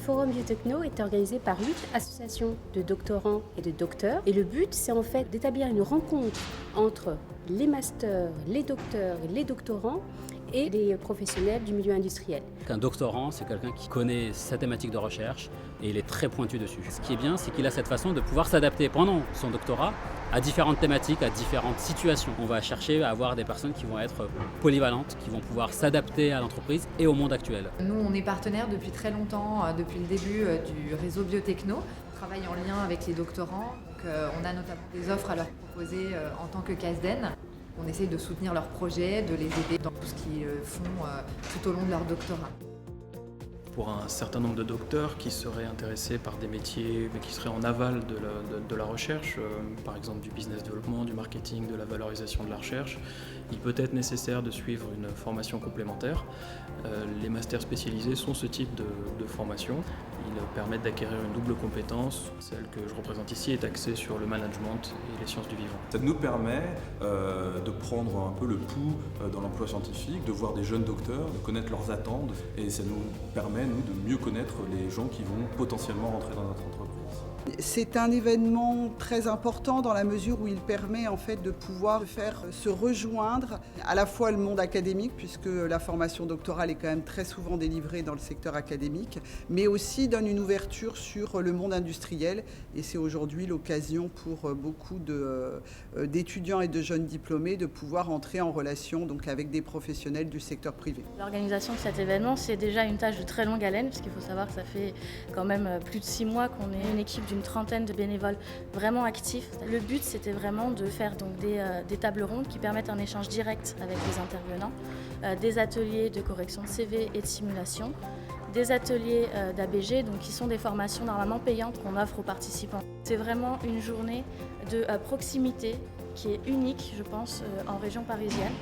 Forum Biotechno est organisé par 8 associations de doctorants et de docteurs. Et le but, c'est en fait d'établir une rencontre entre les masters, les docteurs et les doctorants et les professionnels du milieu industriel. Un doctorant, c'est quelqu'un qui connaît sa thématique de recherche et il est très pointu dessus. Ce qui est bien, c'est qu'il a cette façon de pouvoir s'adapter pendant son doctorat à différentes thématiques, à différentes situations. On va chercher à avoir des personnes qui vont être polyvalentes, qui vont pouvoir s'adapter à l'entreprise et au monde actuel. Nous, on est partenaires depuis très longtemps, depuis le début du réseau Biotechno. On travaille en lien avec les doctorants. Donc, on a notamment des offres à leur proposer en tant que CASDEN. On essaye de soutenir leurs projets, de les aider dans tout ce qu'ils font tout au long de leur doctorat. Pour un certain nombre de docteurs qui seraient intéressés par des métiers mais qui seraient en aval de la recherche, par exemple du business développement, du marketing, de la valorisation de la recherche, il peut être nécessaire de suivre une formation complémentaire. Les masters spécialisés sont ce type de formation. Ils permettent d'acquérir une double compétence. Celle que je représente ici est axée sur le management et les sciences du vivant. Ça nous permet de prendre un peu le pouls dans l'emploi scientifique, de voir des jeunes docteurs, de connaître leurs attentes, et ça nous permet, nous, de mieux connaître les gens qui vont potentiellement rentrer dans notre entreprise. C'est un événement très important dans la mesure où il permet en fait de pouvoir faire se rejoindre à la fois le monde académique, puisque la formation doctorale est quand même très souvent délivrée dans le secteur académique, mais aussi donne une ouverture sur le monde industriel, et c'est aujourd'hui l'occasion pour beaucoup d'étudiants et de jeunes diplômés de pouvoir entrer en relation donc avec des professionnels du secteur privé. L'organisation de cet événement, c'est déjà une tâche de très longue haleine, puisqu'il faut savoir que ça fait quand même plus de 6 mois qu'on est une équipe d'une trentaine de bénévoles vraiment actifs. Le but, c'était vraiment de faire donc des tables rondes qui permettent un échange direct avec les intervenants, des ateliers de correction de CV et de simulation, des ateliers d'ABG, donc qui sont des formations normalement payantes qu'on offre aux participants. C'est vraiment une journée de proximité qui est unique, je pense, en région parisienne.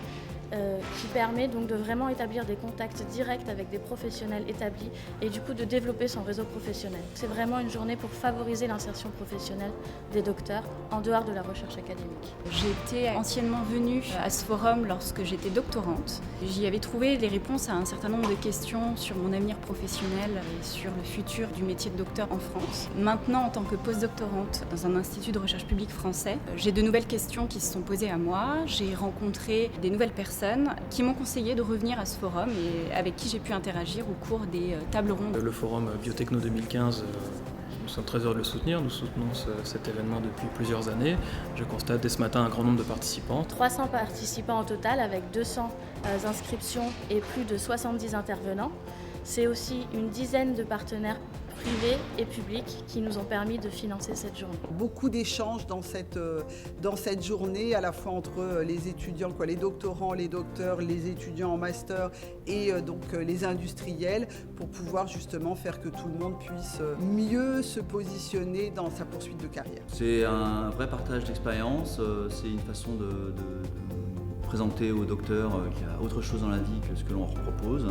Qui permet donc de vraiment établir des contacts directs avec des professionnels établis et du coup de développer son réseau professionnel. C'est vraiment une journée pour favoriser l'insertion professionnelle des docteurs en dehors de la recherche académique. J'étais anciennement venue à ce forum lorsque j'étais doctorante. J'y avais trouvé des réponses à un certain nombre de questions sur mon avenir professionnel et sur le futur du métier de docteur en France. Maintenant, en tant que postdoctorante dans un institut de recherche publique français, j'ai de nouvelles questions qui se sont posées à moi. J'ai rencontré des nouvelles personnes qui m'ont conseillé de revenir à ce forum et avec qui j'ai pu interagir au cours des tables rondes. Le forum Biotechno 2015, nous sommes très heureux de le soutenir. Nous soutenons cet événement depuis plusieurs années. Je constate dès ce matin un grand nombre de participants. 300 participants au total avec 200 inscriptions et plus de 70 intervenants. C'est aussi une dizaine de partenaires privés et publics qui nous ont permis de financer cette journée. Beaucoup d'échanges dans cette journée, à la fois entre les étudiants, les doctorants, les docteurs, les étudiants en master et donc les industriels, pour pouvoir justement faire que tout le monde puisse mieux se positionner dans sa poursuite de carrière. C'est un vrai partage d'expérience, c'est une façon de présenter aux docteurs qu'il y a autre chose dans la vie que ce que l'on leur propose,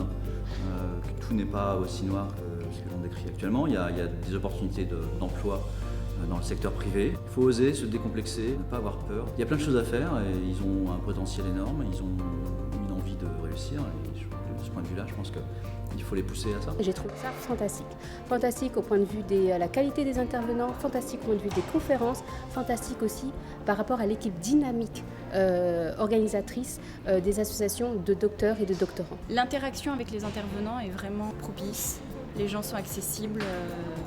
que tout n'est pas aussi noir que ce que l'on décrit actuellement. Il y a des opportunités d'emploi dans le secteur privé. Il faut oser se décomplexer, ne pas avoir peur. Il y a plein de choses à faire et ils ont un potentiel énorme, ils ont une envie de réussir. Et de ce point de vue-là, je pense qu'il faut les pousser à ça. J'ai trouvé ça fantastique. Fantastique au point de vue de la qualité des intervenants, fantastique au point de vue des conférences, fantastique aussi par rapport à l'équipe dynamique organisatrice des associations de docteurs et de doctorants. L'interaction avec les intervenants est vraiment propice. Les gens sont accessibles,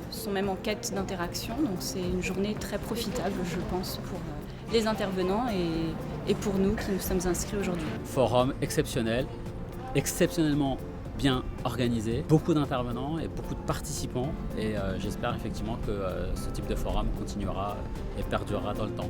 sont même en quête d'interaction, donc c'est une journée très profitable, je pense, pour les intervenants et pour nous qui nous sommes inscrits aujourd'hui. Forum exceptionnel, exceptionnellement bien organisé, beaucoup d'intervenants et beaucoup de participants et j'espère effectivement que ce type de forum continuera et perdurera dans le temps.